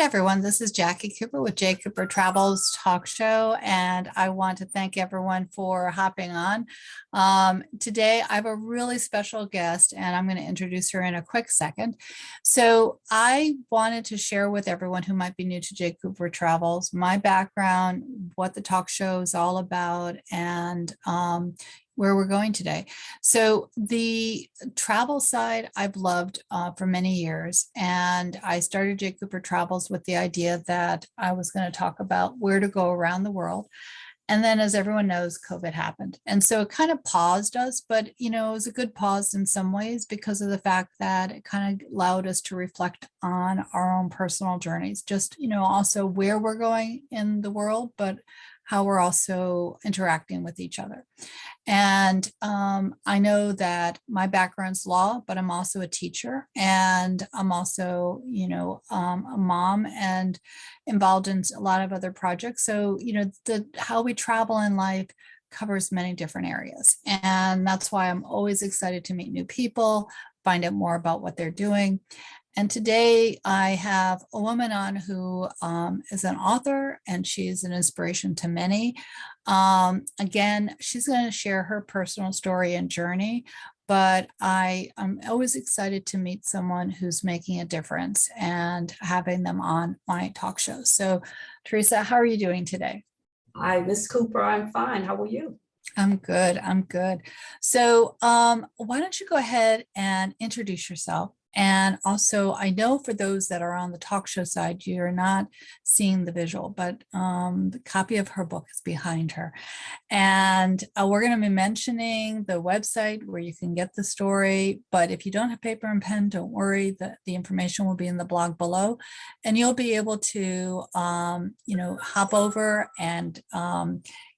everyone. This is Jacqui Cooper with JCooperTravels talk show, and I want to thank everyone for hopping on. Today, I have a really special guest, and I'm going to introduce her in a quick second. So I wanted to share with everyone who might be new to JCooperTravels my background, what the talk show is all about, and where we're going today. So the travel side I've loved for many years, and I started J Cooper Travels with the idea that I was going to talk about where to go around the world. And then, as everyone knows, COVID happened. And so it kind of paused us, but it was a good pause in some ways because of the fact that it kind of allowed us to reflect on our own personal journeys, just, also where we're going in the world, but how we're also interacting with each other. And I know that my background's law, but I'm also a teacher, and I'm also, a mom and involved in a lot of other projects. So, how we travel in life covers many different areas. And that's why I'm always excited to meet new people, find out more about what they're doing. And today I have a woman on who is an author, and she's an inspiration to many. Again, she's going to share her personal story and journey, but I'm always excited to meet someone who's making a difference and having them on my talk show. So, Teresa, how are you doing today? Hi, Miss Cooper. I'm fine. How are you? I'm good. I'm good. So why don't you go ahead and introduce yourself? And also, I know for those that are on the talk show side, you're not seeing the visual, but the copy of her book is behind her. And we're going to be mentioning the website where you can get the story. But if you don't have paper and pen, don't worry. The information will be in the blog below. And you'll be able to, hop over and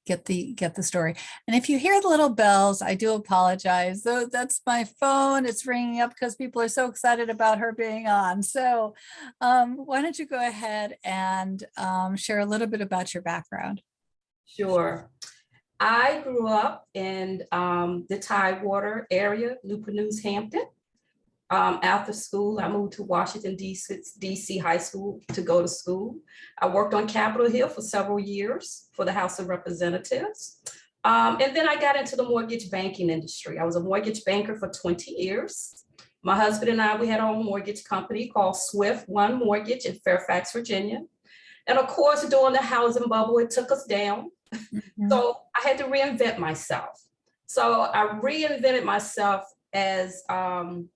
get the story. And if you hear the little bells, I do apologize. Though that's my phone. It's ringing up because people are so excited about her being on. So why don't you go ahead and share a little bit about your background? Sure. I grew up in the Tidewater area, Newport News, Hampton. After school, I moved to Washington, D.C. High School to go to school. I worked on Capitol Hill for several years for the House of Representatives. And then I got into the mortgage banking industry. I was a mortgage banker for 20 years. My husband and I, we had our own mortgage company called Swift One Mortgage in Fairfax, Virginia. And of course, during the housing bubble, it took us down. Mm-hmm. So I had to reinvent myself. So I reinvented myself as an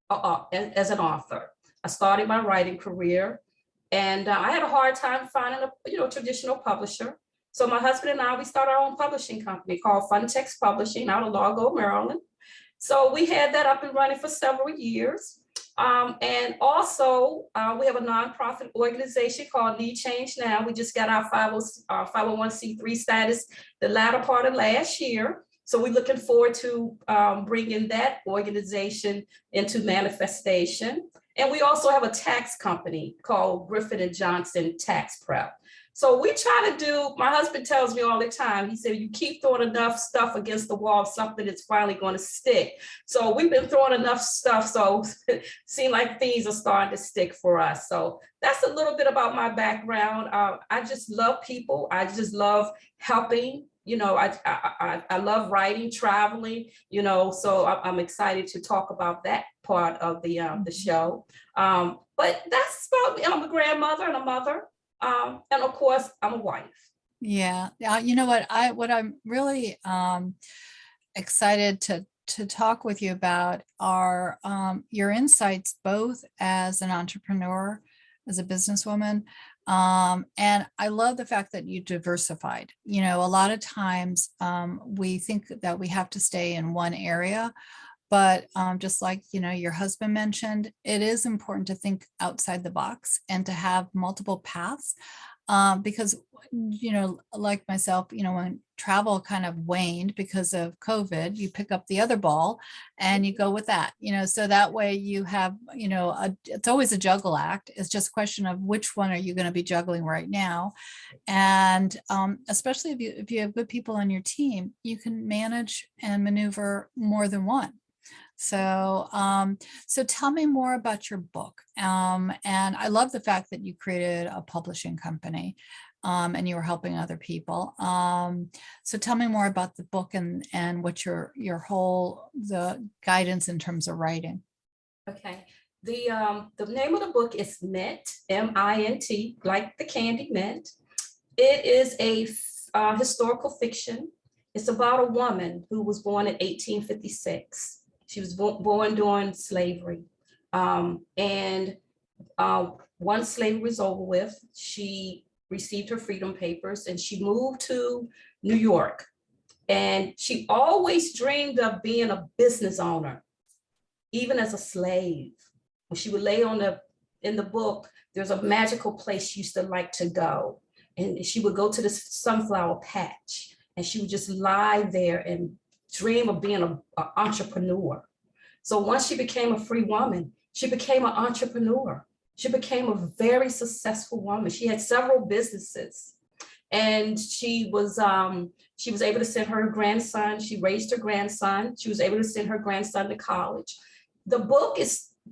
author. I started my writing career, and I had a hard time finding a traditional publisher. So my husband and I, we started our own publishing company called Funtext Publishing out of Largo, Maryland. So we had that up and running for several years. And also we have a nonprofit organization called Need Change Now. We just got our 501c3 status the latter part of last year. So we're looking forward to bringing that organization into manifestation. And we also have a tax company called Griffin and Johnson Tax Prep. So we try to do, my husband tells me all the time, he said, you keep throwing enough stuff against the wall, something that's finally going to stick. So we've been throwing enough stuff, so it seems like things are starting to stick for us. So that's a little bit about my background. I just love people. I just love helping. I love writing, traveling, so I'm excited to talk about that part of the show. But that's about me. I'm a grandmother and a mother. And of course, I'm a wife. Yeah. You know what I'm really excited to talk with you about are your insights, both as an entrepreneur, as a businesswoman. And I love the fact that you diversified. A lot of times we think that we have to stay in one area, but just like, your husband mentioned, it is important to think outside the box and to have multiple paths because, like myself, when travel kind of waned because of COVID, you pick up the other ball and you go with that, so that way you have, it's always a juggle act. It's just a question of which one are you going to be juggling right now. And especially if you have good people on your team, you can manage and maneuver more than one. So, so tell me more about your book. And I love the fact that you created a publishing company, and you were helping other people. So tell me more about the book and what the guidance in terms of writing. Okay. The name of the book is Mint, M-I-N-T, like the candy mint. It is a historical fiction. It's about a woman who was born in 1856. She was born during slavery. And once slavery was over with, she received her freedom papers and she moved to New York. And she always dreamed of being a business owner, even as a slave. When she would lay in the book, there's a magical place she used to like to go. And she would go to this sunflower patch and she would just lie there and dream of being an entrepreneur. So once she became a free woman, she became an entrepreneur. She became a very successful woman. She had several businesses and she was able to send her grandson. She raised her grandson. She was able to send her grandson to college. The book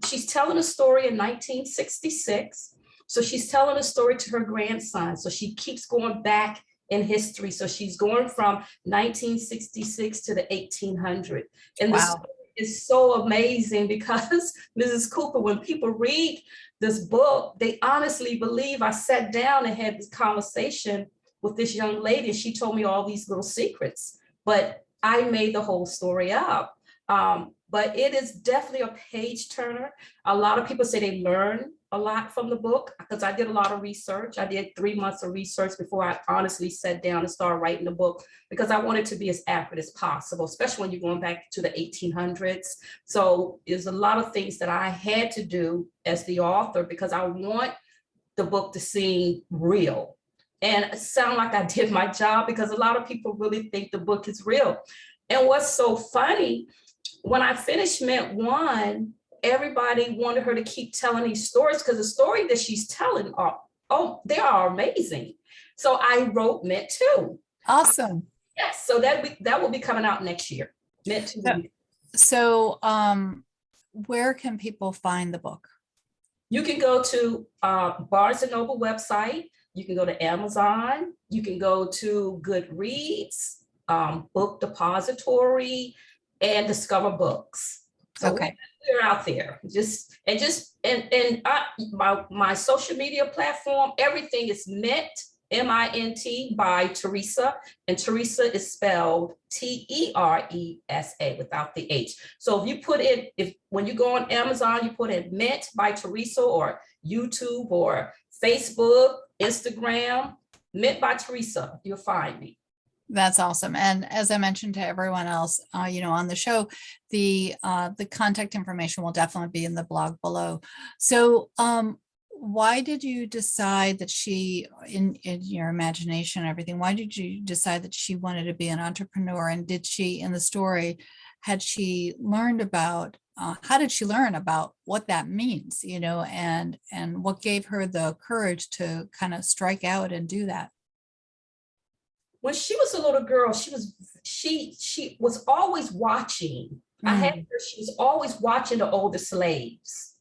she's telling a story in 1966. So she's telling a story to her grandson. So she keeps going back in history. So she's going from 1966 to the 1800s. And the story is so amazing because Mrs. Cooper, when people read this book, they honestly believe I sat down and had this conversation with this young lady. She told me all these little secrets, but I made the whole story up. But it is definitely a page turner. A lot of people say they learn a lot from the book because I did a lot of research. I did 3 months of research before I honestly sat down and started writing the book because I wanted to be as accurate as possible, especially when you're going back to the 1800s. So there's a lot of things that I had to do as the author because I want the book to seem real and sound like I did my job because a lot of people really think the book is real. And what's so funny, when I finished Mint 1, everybody wanted her to keep telling these stories because the story that she's telling they are amazing. So I wrote Mint 2. Awesome. Yes, so that will be coming out next year. Mint 2. So where can people find the book? You can go to Barnes & Noble website. You can go to Amazon. You can go to Goodreads, Book Depository, and Discover Books. So okay, we're out there. My social media platform, everything is Mint, M-I-N-T by Teresa, and Teresa is spelled Teresa without the H. So if you put in, when you go on Amazon, you put in Mint by Teresa or YouTube or Facebook, Instagram, Mint by Teresa, you'll find me. that's awesome. And as I mentioned to everyone else, on the show, the contact information will definitely be in the blog below. So, why did you decide that in your imagination and everything, why did you decide that she wanted to be an entrepreneur? And did she, in the story, had she learned about, how did she learn about what that means, and what gave her the courage to kind of strike out and do that? When she was a little girl, she was always watching. I had her, she was always watching the older slaves.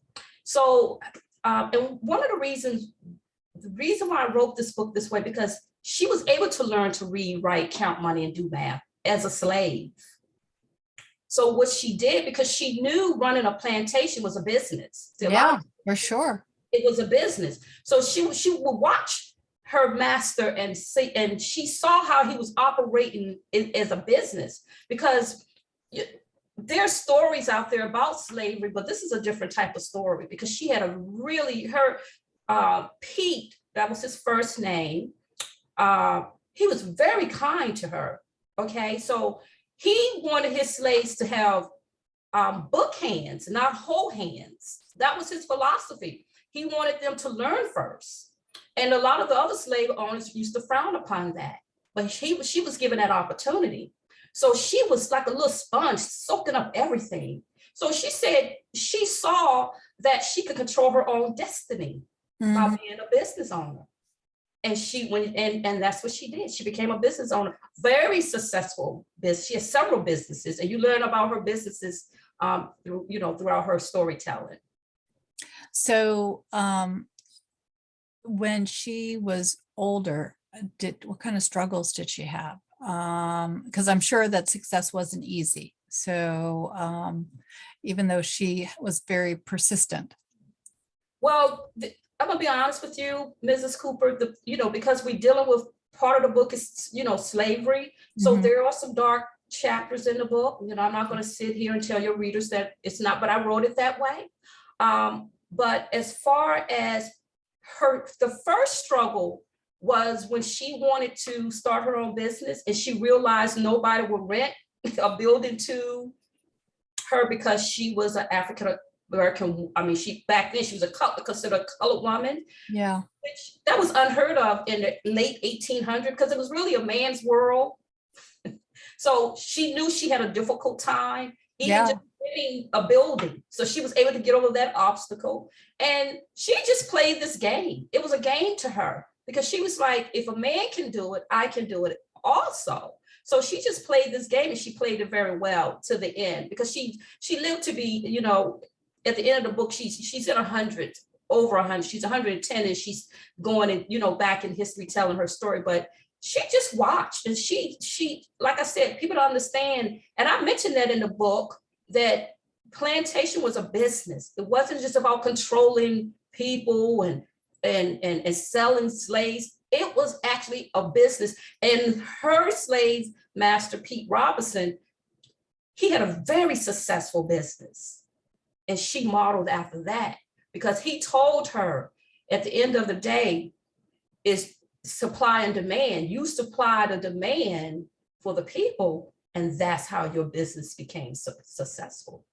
So, and one of the reason why I wrote this book this way, because she was able to learn to read, write, count money, and do math as a slave. So what she did, because she knew running a plantation was a business. Yeah, for sure. It was a business. So she would watch her master and she saw how he was operating as a business, because there's stories out there about slavery, but this is a different type of story because she had Pete, that was his first name. He was very kind to her. Okay, so he wanted his slaves to have book hands, not whole hands. That was his philosophy. He wanted them to learn first. And a lot of the other slave owners used to frown upon that, but she was given that opportunity. So she was like a little sponge soaking up everything. So she said she saw that she could control her own destiny by being a business owner. And she went, and that's what she did. She became a business owner, very successful business. She has several businesses, and you learn about her businesses throughout her storytelling. So when she was older, what kind of struggles did she have? Because I'm sure that success wasn't easy. So even though she was very persistent. Well, I'm gonna be honest with you, Mrs. Cooper, because we're dealing with part of the book is, slavery. So Mhm. there are some dark chapters in the book. I'm not gonna sit here and tell your readers that it's not, but I wrote it that way. But as far as the first struggle was when she wanted to start her own business and she realized nobody would rent a building to her because she was an African American. I mean, back then she was considered a colored woman. Yeah. Which that was unheard of in the late 1800s because it was really a man's world. So she knew she had a difficult time, even just getting a building. So she was able to get over that obstacle. And she just played this game. It was a game to her because she was like, if a man can do it, I can do it also. So she just played this game and she played it very well to the end because she lived to be, at the end of the book, she's at 100, over 100. She's 110 and she's going and, back in history telling her story. But she just watched and she, like I said, people don't understand. And I mentioned that in the book that plantation was a business. It wasn't just about controlling people and selling slaves. It was actually a business. And her slave master, Pete Robinson, he had a very successful business. And she modeled after that because he told her at the end of the day is supply and demand. You supply the demand for the people, and that's how your business became successful.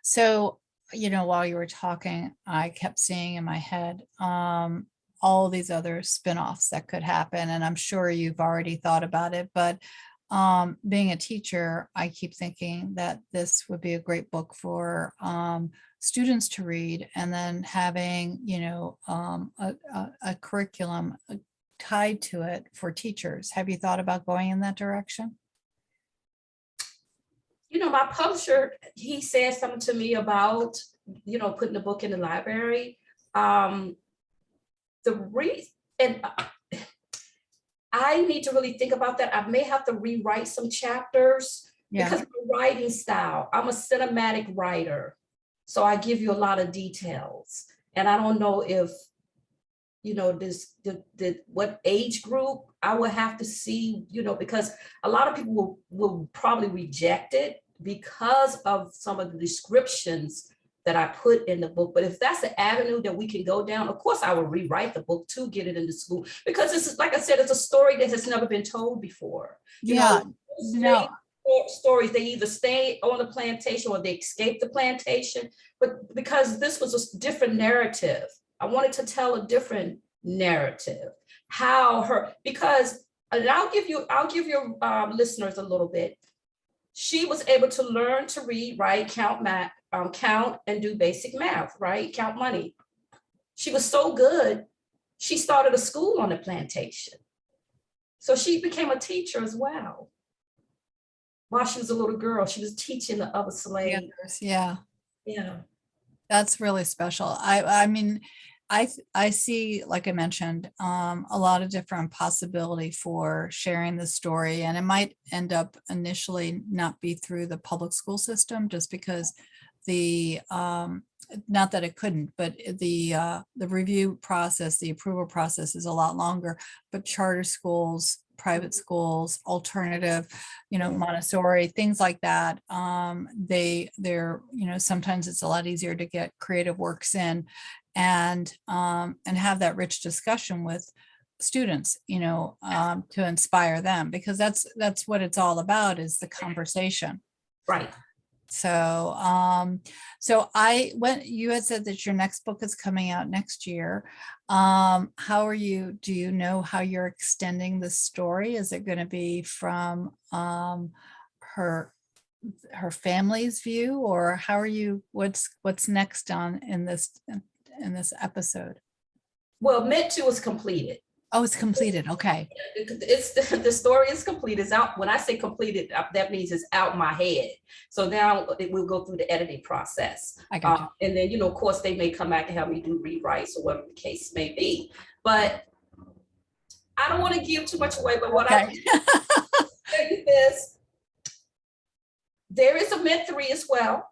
So, while you were talking, I kept seeing in my head all these other spin-offs that could happen. And I'm sure you've already thought about it, but being a teacher, I keep thinking that this would be a great book for students to read, and then having, a curriculum tied to it for teachers. Have you thought about going in that direction? My publisher, he said something to me about, putting the book in the library. The reason, and I need to really think about that. I may have to rewrite some chapters because of the writing style. I'm a cinematic writer, so I give you a lot of details. And I don't know if, what age group I will have to see, because a lot of people will probably reject it because of some of the descriptions that I put in the book. But if that's the avenue that we can go down, of course, I will rewrite the book to get it into school because this is, like I said, it's a story that has never been told before. Stories, they either stay on the plantation or they escape the plantation. But because this was a different narrative, I wanted to tell a different narrative. And I'll give your listeners a little bit. She was able to learn to read, write, count, and do basic math, right? Count money. She was so good, she started a school on the plantation. So she became a teacher as well. While she was a little girl, she was teaching the other slaves. Yeah. That's really special. I mean, I see, like I mentioned, a lot of different possibility for sharing the story, and it might end up initially not be through the public school system, just because not that it couldn't, but the review process, the approval process is a lot longer. But charter schools, private schools, alternative, Montessori, things like that. They're, sometimes it's a lot easier to get creative works in and have that rich discussion with students, to inspire them, because that's what it's all about, is the conversation. Right. So, when you had said that your next book is coming out next year, do you know how you're extending the story? Is it going to be from her family's view, or what's next in this episode? Well, Meant To is completed. Oh, it's completed. Okay. It's the story is complete. It's out. When I say completed, that means it's out my head. So now it will go through the editing process. I got you. And then, of course, they may come back and help me do rewrites or whatever the case may be. But I don't want to give too much away. But what I Okay. tell you is, there is a Mint 3 as well.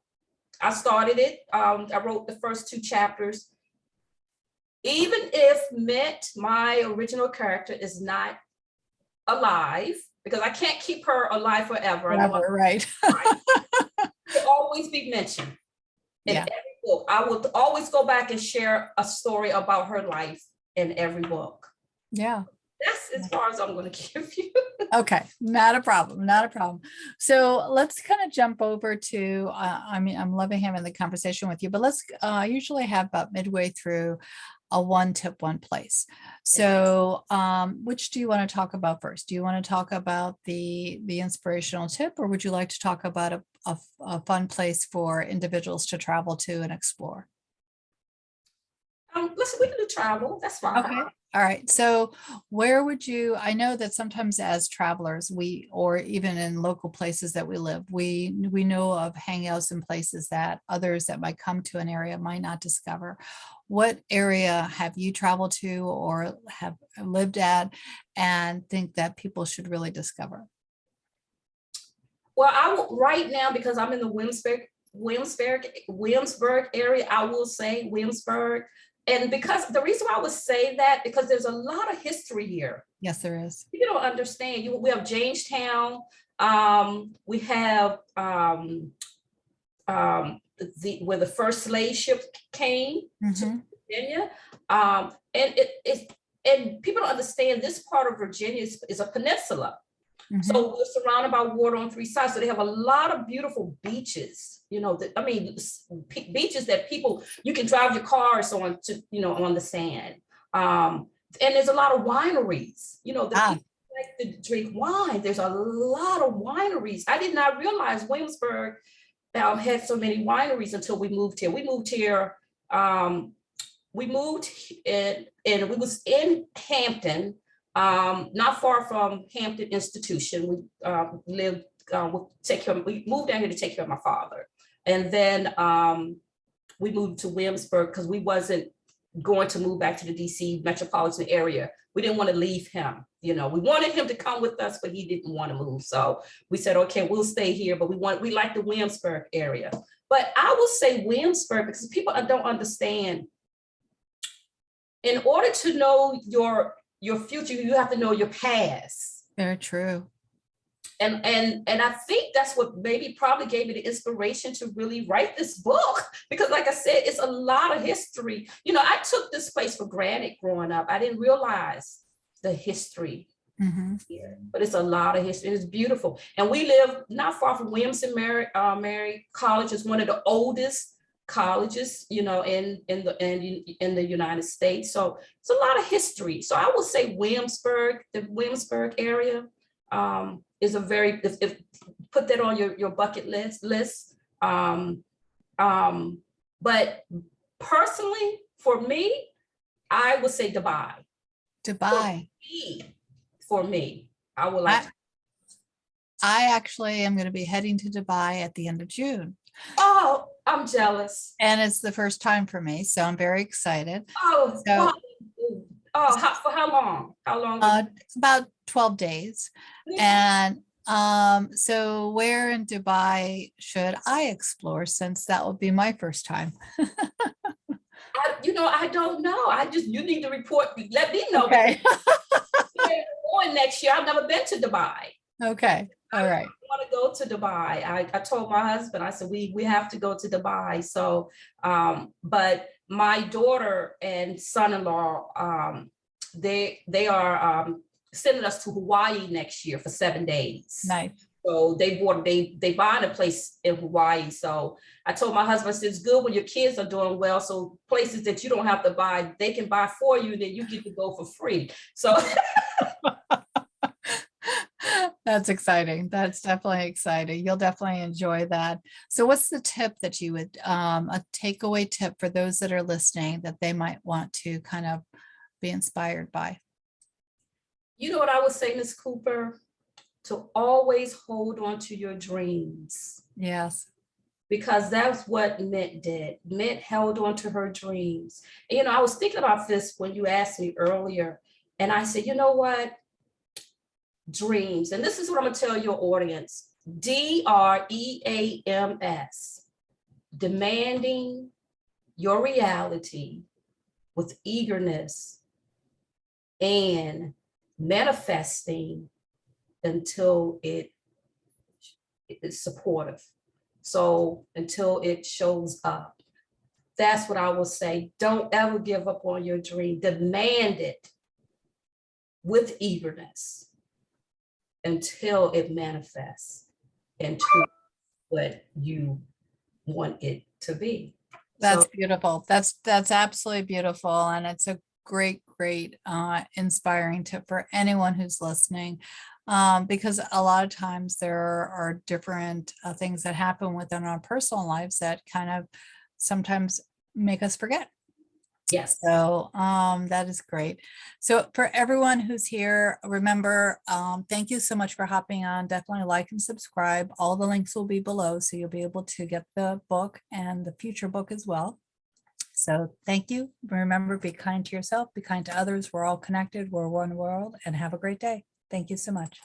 I started it. I wrote the first 2 chapters. Even if Mint, my original character, is not alive, because I can't keep her alive forever. Forever, right. She'll always be mentioned in Yeah. every book. I will always go back and share a story about her life in every book. Yeah. That's as far as I'm going to give you. Okay, not a problem, not a problem. So let's kind of jump over to, I mean, I'm loving having the conversation with you, but let's usually have about midway through a one tip, one place. So which do you want to talk about first? Do you want to talk about the inspirational tip, or would you like to talk about a fun place for individuals to travel to and explore? Listen, we can do travel. That's fine. Okay. All right. So where would you, I know that sometimes as travelers, or even in local places that we live, we know of hangouts and places that others that might come to an area might not discover. What area have you traveled to or have lived at and think that people should really discover? Well, I will right now, because I'm in the Williamsburg area, I will say Williamsburg. And because the reason why I would say that, because there's a lot of history here. Yes, there is. You don't understand. We have Jamestown. We have where the first slave ship came to Virginia. And people don't understand, this part of Virginia is a peninsula. So we're surrounded by water on 3 sides. So they have a lot of beautiful beaches, beaches that you can drive your cars on to, on the sand. And there's a lot of wineries, people like to drink wine. There's a lot of wineries. I did not realize Williamsburg had so many wineries until we moved here. We moved here, we was in Hampton, not far from Hampton Institution. We moved down here to take care of my father. And then we moved to Williamsburg because we wasn't going to move back to the DC metropolitan area. We didn't want to leave him. We wanted him to come with us, but he didn't want to move. So we said, okay, we'll stay here, but we like the Williamsburg area. But I will say Williamsburg because people don't understand. In order to know your future, you have to know your past. Very true. And I think that's what probably gave me the inspiration to really write this book, because like I said, it's a lot of history. I took this place for granted growing up. I didn't realize the history here, but it's a lot of history. It's beautiful. And we live not far from Williamson Mary College. Is one of the oldest colleges, in the United States. So it's a lot of history. So I will say the Williamsburg area is a very, if put that on your bucket list. But personally, for me, I would say Dubai. For me, I would like. I actually am going to be heading to Dubai at the end of June. Oh, I'm jealous. And it's the first time for me, so I'm very excited. Oh, so, wow. For how long? How long? It's about 12 days. And so where in Dubai should I explore, since that will be my first time? I don't know. You need to report. Let me know. Okay. Going next year. I've never been to Dubai. Okay. All right. I want to go to Dubai. I told my husband, I said, we have to go to Dubai. So, but my daughter and son-in-law, they are sending us to Hawaii next year for 7 days. Nice. So they bought a place in Hawaii. So I told my husband, I said, it's good when your kids are doing well. So places that you don't have to buy, they can buy for you, then you get to go for free. So that's exciting. That's definitely exciting. You'll definitely enjoy that. So what's the tip that you would, a takeaway tip for those that are listening that they might want to kind of be inspired by? You know what I would say, Miss Cooper? To always hold on to your dreams, Yes. because that's what Mint did. Mint held on to her dreams. And, you know, I was thinking about this when you asked me earlier, and I said, you know what? Dreams. And this is what I'm going to tell your audience. DREAMS. Demanding your reality with eagerness and manifesting until it is supportive. So until it shows up. That's what I will say. Don't ever give up on your dream. Demand it with eagerness until it manifests into what you want it to be. That's So beautiful. That's absolutely beautiful. And it's a great, inspiring tip for anyone who's listening. Because a lot of times there are different things that happen within our personal lives that kind of sometimes make us forget. yes, So that is great. So for everyone who's here, remember, thank you so much for hopping on. Definitely like and subscribe. All the links will be below, so you'll be able to get the book and the future book as well. So thank you. Remember, be kind to yourself, be kind to others. We're all connected. We're one world, and have a great day. Thank you so much.